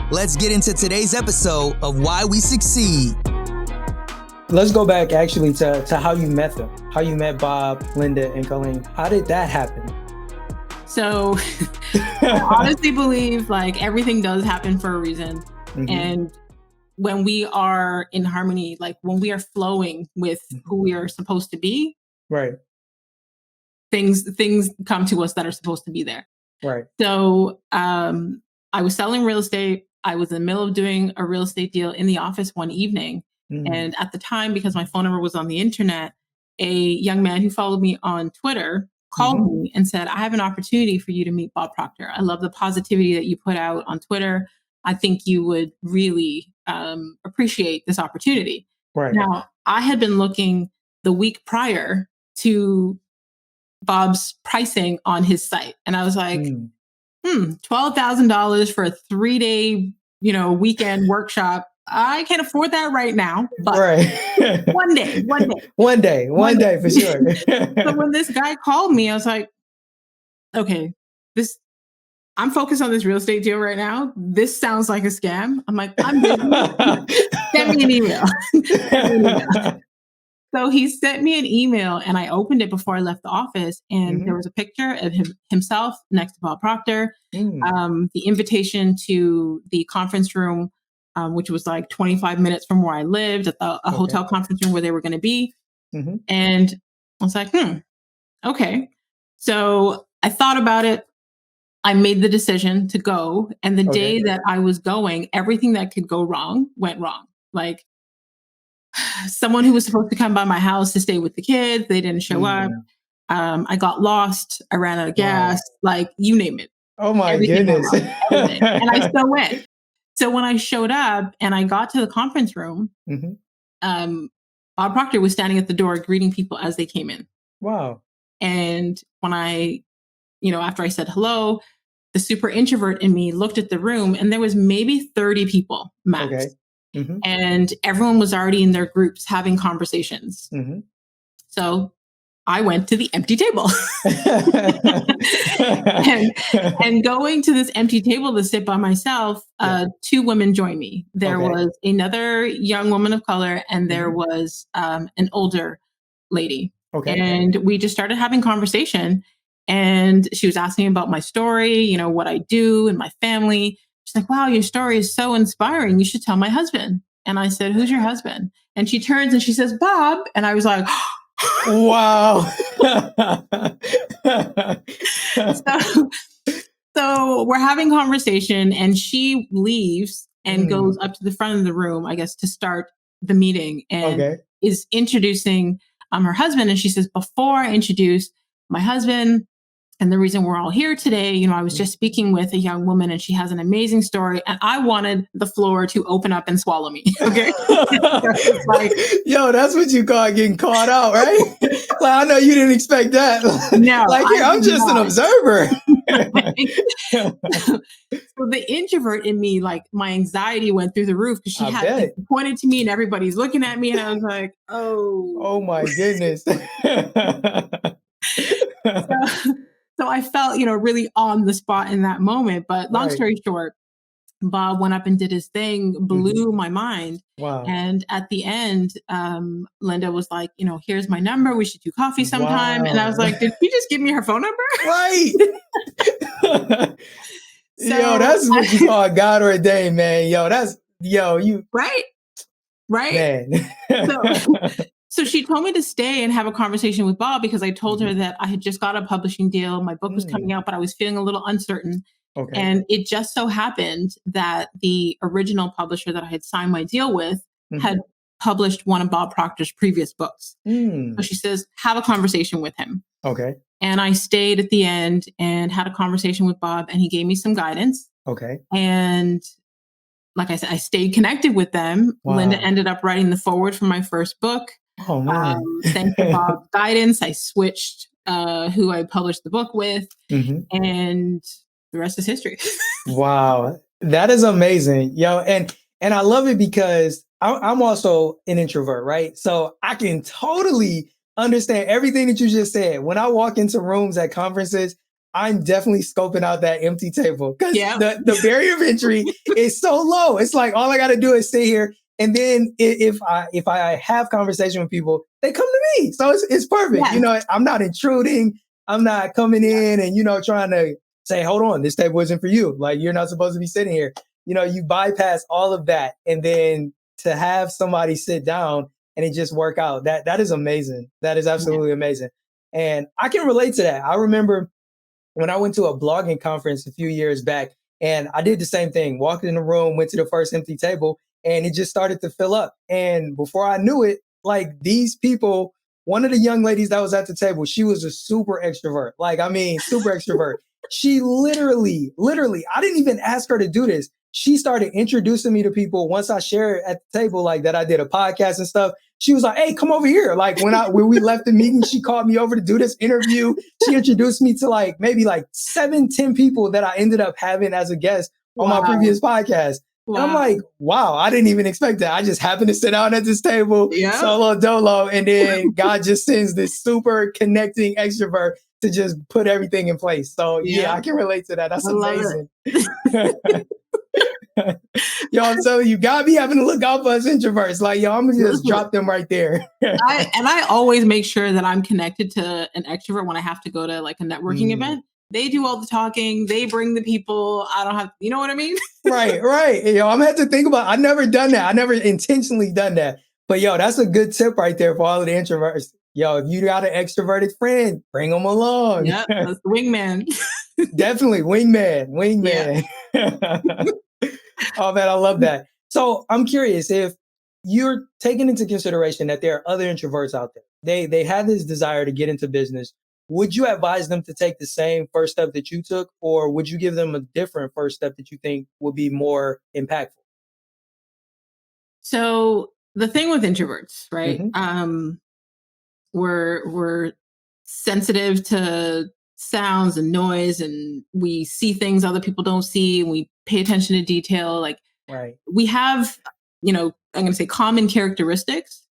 Let's get into today's episode of Why We Succeed. Let's go back actually to how you met them, how you met Bob, Linda, and Colleen. How did that happen? So I honestly believe like everything does happen for a reason. Mm-hmm. And when we are in harmony, like when we are flowing with who we are supposed to be, right, things come to us that are supposed to be there. Right. So I was selling real estate. I was in the middle of doing a real estate deal in the office one evening. Mm-hmm. And at the time, because my phone number was on the internet, a young man who followed me on Twitter called mm-hmm. me and said, I have an opportunity for you to meet Bob Proctor. I love the positivity that you put out on Twitter. I think you would really appreciate this opportunity. Right. Now, I had been looking the week prior to Bob's pricing on his site. And I was like, $12,000 for a 3-day, weekend workshop. I can't afford that right now, but right. one day for sure. So when this guy called me, I was like, okay, I'm focused on this real estate deal right now. This sounds like a scam. I'm like, I'm busy. Send me an email. So he sent me an email and I opened it before I left the office and there was a picture of himself next to Bob Proctor, the invitation to the conference room, which was like 25 minutes from where I lived at a hotel conference room where they were going to be. Mm-hmm. And I was like, okay. So I thought about it. I made the decision to go. And the day that I was going, everything that could go wrong went wrong. Like someone who was supposed to come by my house to stay with the kids, they didn't show up. I got lost. I ran out of gas, like you name it. Oh my goodness. And I still went. So when I showed up and I got to the conference room, Bob Proctor was standing at the door greeting people as they came in. Wow. And when after I said hello, the super introvert in me looked at the room and there was maybe 30 people max. Okay. Mm-hmm. And everyone was already in their groups having conversations. Mm-hmm. So I went to the empty table and going to this empty table to sit by myself, two women joined me. There was another young woman of color and there was an older lady. Okay. And we just started having conversation and she was asking about my story, what I do and my family. She's like, wow, your story is so inspiring. You should tell my husband. And I said, who's your husband? And she turns and she says, Bob. And I was like, wow. So we're having conversation and she leaves and goes up to the front of the room, I guess, to start the meeting and is introducing her husband. And she says, before I introduce my husband, and the reason we're all here today, I was just speaking with a young woman and she has an amazing story and I wanted the floor to open up and swallow me. Okay. Like, yo, that's what you call getting caught out, right? Like, I know you didn't expect that. No. Like, here, I'm just an observer. So the introvert in me, like my anxiety wwent through the roof because she pointed to me and everybody's looking at me and I was like, oh my goodness. So I felt, really on the spot in that moment. But long story short, Bob went up and did his thing, blew my mind. Wow. And at the end, Linda was like, here's my number. We should do coffee sometime. Wow. And I was like, did she just give me her phone number? Right. Yo, that's what you call God ordained, man. You. Right. Man. So she told me to stay and have a conversation with Bob because I told her that I had just got a publishing deal. My book was coming out, but I was feeling a little uncertain. Okay. And it just so happened that the original publisher that I had signed my deal with had published one of Bob Proctor's previous books. So she says, have a conversation with him. Okay. And I stayed at the end and had a conversation with Bob and he gave me some guidance. Okay. And like I said, I stayed connected with them. Wow. Linda ended up writing the foreword for my first book. Oh, man. Thanks to Bob's guidance, I switched who I published the book with, and the rest is history. Wow. That is amazing. Yo, and I love it because I'm also an introvert, right? So I can totally understand everything that you just said. When I walk into rooms at conferences, I'm definitely scoping out that empty table because Yeah. the barrier of entry is so low. It's like all I got to do is sit here, and then if I have conversation with people, they come to me. So it's perfect. Yes. I'm not intruding. I'm not coming in and trying to say, hold on, this table isn't for you. Like you're not supposed to be sitting here. You bypass all of that, and then to have somebody sit down and it just work out. That is amazing. That is absolutely amazing. And I can relate to that. I remember when I went to a blogging conference a few years back, and I did the same thing, walked in the room, went to the first empty table, and it just started to fill up. And before I knew it, like these people, one of the young ladies that was at the table, she was a super extrovert. Like, I mean, super extrovert. She literally, I didn't even ask her to do this. She started introducing me to people once I shared at the table, like that I did a podcast and stuff. She was like, hey, come over here. Like when we left the meeting, she called me over to do this interview. She introduced me to like maybe like 7-10 people that I ended up having as a guest on my previous podcast. And I'm like, wow, I didn't even expect that. I just happened to sit down at this table, solo dolo, and then God just sends this super connecting extrovert to just put everything in place. So yeah, I can relate to that. That's amazing. Yo, I'm telling you, God be having to look out for us introverts. Like, yo, I'm gonna just drop them right there. I always make sure that I'm connected to an extrovert when I have to go to like a networking event. They do all the talking. They bring the people. I don't have, you know what I mean? Right. Yo, I'm gonna have to think about. I've never done that. I never intentionally done that. But yo, that's a good tip right there for all of the introverts. Yo, if you got an extroverted friend, bring them along. Yeah, that's the wingman. Definitely, wingman. Yeah. Oh man, I love that. So I'm curious if you're taking into consideration that there are other introverts out there. They have this desire to get into business. Would you advise them to take the same first step that you took, or would you give them a different first step that you think would be more impactful? So the thing with introverts, right? We're sensitive to sounds and noise, and we see things other people don't see, and we pay attention to detail. Like we have, I'm going to say common characteristics,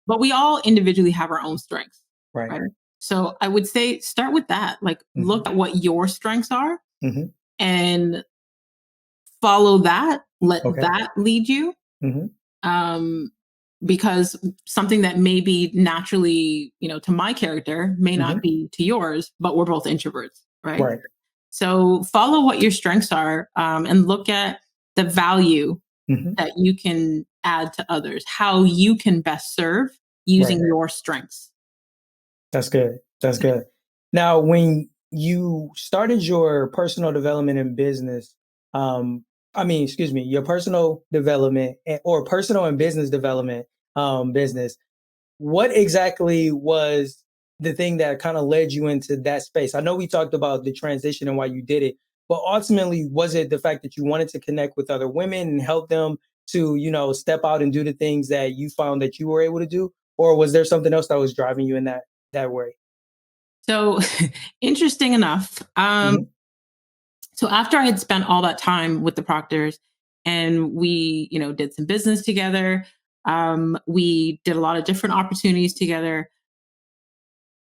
but we all individually have our own strengths. Right. So I would say start with that. Like look at what your strengths are and follow that. Let that lead you. Because something that may be naturally, to my character may not be to yours, but we're both introverts, right? So follow what your strengths are and look at the value that you can add to others, how you can best serve using your strengths. That's good. That's good. Now, when you started your personal development in business, your personal development or personal and business development business, what exactly was the thing that kind of led you into that space? I know we talked about the transition and why you did it, but ultimately, was it the fact that you wanted to connect with other women and help them to, step out and do the things that you found that you were able to do? Or was there something else that was driving you in that way? So interesting enough. So after I had spent all that time with the Proctors and we, did some business together, we did a lot of different opportunities together.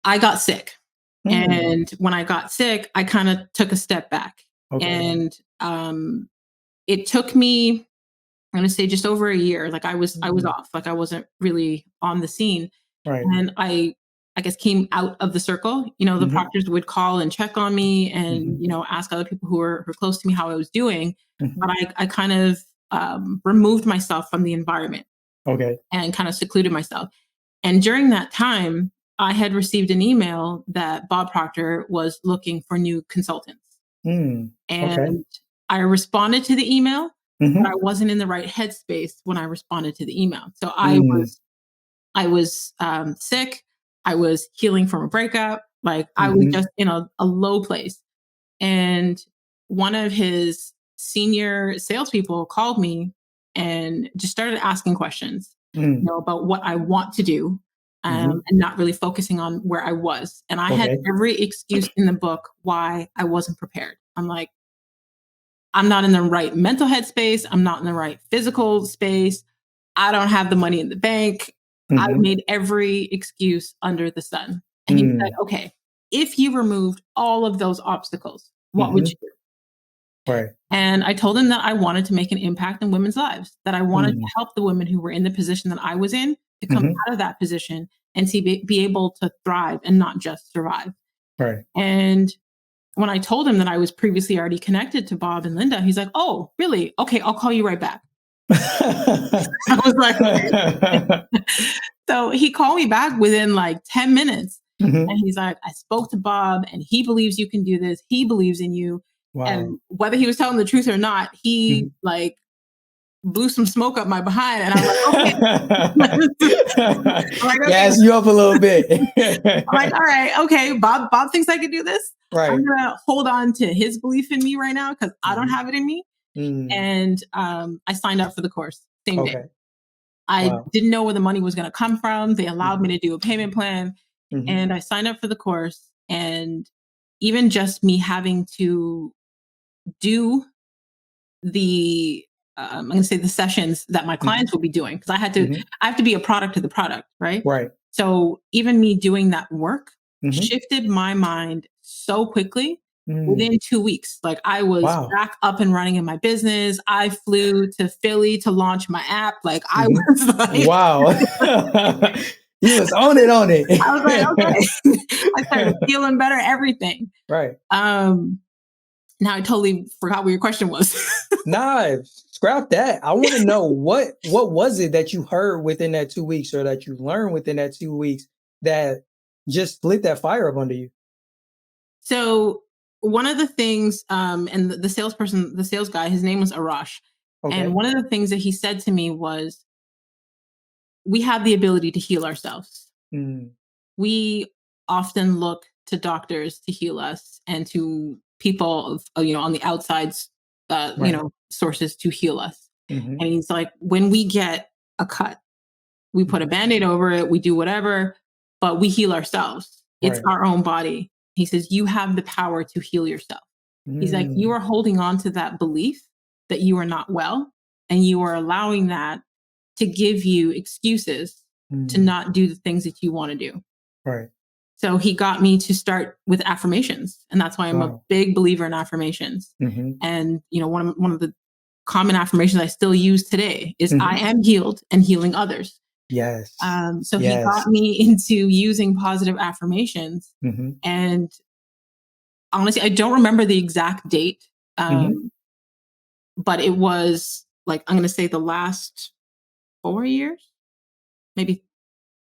I got sick. And when I got sick, I kind of took a step back. And it took me, I'm going to say just over a year. Like I was off, like I wasn't really on the scene. And I guess came out of the circle. The Proctors would call and check on me and, ask other people who were close to me how I was doing. But I kind of removed myself from the environment. And kind of secluded myself. And during that time, I had received an email that Bob Proctor was looking for new consultants. And I responded to the email, but I wasn't in the right headspace when I responded to the email. So I was sick. I was healing from a breakup. Like I was just in a low place. And one of his senior salespeople called me and just started asking questions, about what I want to do, and not really focusing on where I was. And I had every excuse in the book why I wasn't prepared. I'm like, I'm not in the right mental headspace. I'm not in the right physical space. I don't have the money in the bank. I made every excuse under the sun. And he said, okay, if you removed all of those obstacles, what would you do? Right. And I told him that I wanted to make an impact in women's lives, that I wanted Mm. to help the women who were in the position that I was in to come Mhm. out of that position and to be able to thrive and not just survive. Right. And when I told him that I was previously already connected to Bob and Linda, he's like, "Oh, really? Okay, I'll call you right back." I was like, "Okay." So he called me back within like 10 minutes. Mhm. And he's like, "I spoke to Bob and he believes you can do this. He believes in you." Wow. And whether he was telling the truth or not, he Mhm. like blew some smoke up my behind. And I'm like, okay. I'm like, okay. Gas you up a little bit. I'm like, all right, okay. Bob thinks I can do this. Right. I'm gonna hold on to his belief in me right now because I don't Mhm. have it in me. Mm. And I signed up for the course same day. Okay. I Wow. didn't know where the money was going to come from. They allowed me Mhm. to do a payment plan, Mhm. and I signed up for the course. And even just me having to do the I'm going to say the sessions that my Mhm. clients will be doing because Mhm. I have to be a product to the product, right? Right. So even me doing that work Mhm. shifted my mind so quickly Mm. within 2 weeks. Like I was Wow. back up and running in my business. I flew to Philly to launch my app. Like I Mhm. was like, Wow. You was on it. I was like, okay. I started feeling better, everything. Right. Now I totally forgot what your question was. Nah, scrap that. I want to know what was it that you heard within that 2 weeks or that you learned within that 2 weeks that just lit that fire up under you? So one of the things, and the salesperson, the sales guy, his name was Arash. Okay. And one of the things that he said to me was, we have the ability to heal ourselves. Mm. We often look to doctors to heal us and to people of, on the outsides, Right. sources to heal us. Mhm. And he's like, when we get a cut, we put a Mhm. Band-Aid over it, we do whatever, but we heal ourselves. It's Right. our own body. He says, you have the power to heal yourself. He's like, you Mm. are holding on to that belief that you are not well, and you are allowing that to give you excuses to Mm. not do the things that you want to do. Right. So he got me to start with affirmations, and that's why I'm a Wow. big believer in affirmations. Mhm. And one of the common affirmations I still use today is Mhm. I am healed and healing others. Yes. So he Yes. got me into using positive affirmations. Mhm. And honestly, I don't remember the exact date, Mhm. but it was like, I'm going to say the last 4 years, maybe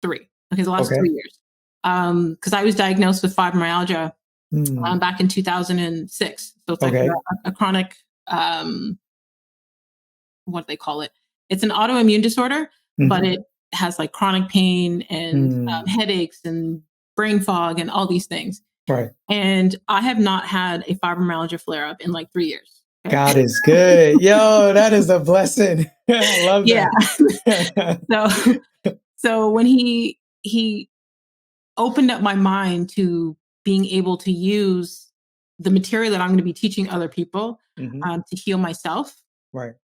3. Okay, the last Okay. 3 years. Because I was diagnosed with fibromyalgia Mm. back in 2006. So it's like Okay. a chronic, what do they call it? It's an autoimmune disorder, but Mhm. it has like chronic pain and Mm. headaches and brain fog and all these things. Right. And I have not had a fibromyalgia flare up in like 3 years. Okay? God is good. Yo, that is a blessing. I love Yeah. that. So when he opened up my mind to being able to use the material that I'm going to be teaching other people Mhm. to heal myself, Right.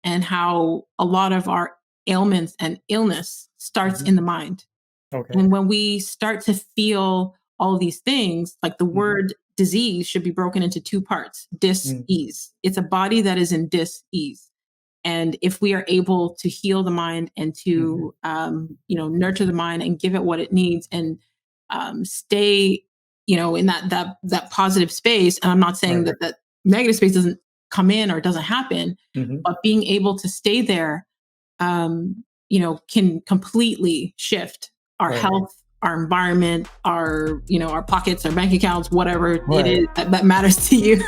and how a lot of our ailments and illness starts Mhm. in the mind. Okay. And when we start to feel all of these things, like the Mhm. word disease should be broken into 2 parts: Mm. dis-ease. It's a body that is in dis-ease. And if we are able to heal the mind and Mhm. to, nurture the mind and give it what it needs and stay, in that positive space. And I'm not saying Right. that negative space doesn't come in or doesn't happen, Mhm. but being able to stay there, can completely shift our Right. health, our environment, our pockets, our bank accounts, whatever it Right. is that matters to you.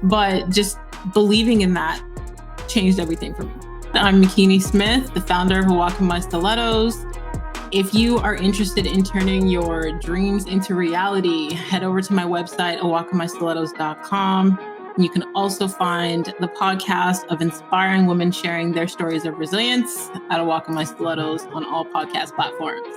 But just believing in that changed everything for me. I'm Makini Smith, the founder of A Walk in My Stilettos. If you are interested in turning your dreams into reality, head over to my website, awalkinmystilettos.com. You can also find the podcast of inspiring women sharing their stories of resilience at A Walk in My Stilettos on all podcast platforms.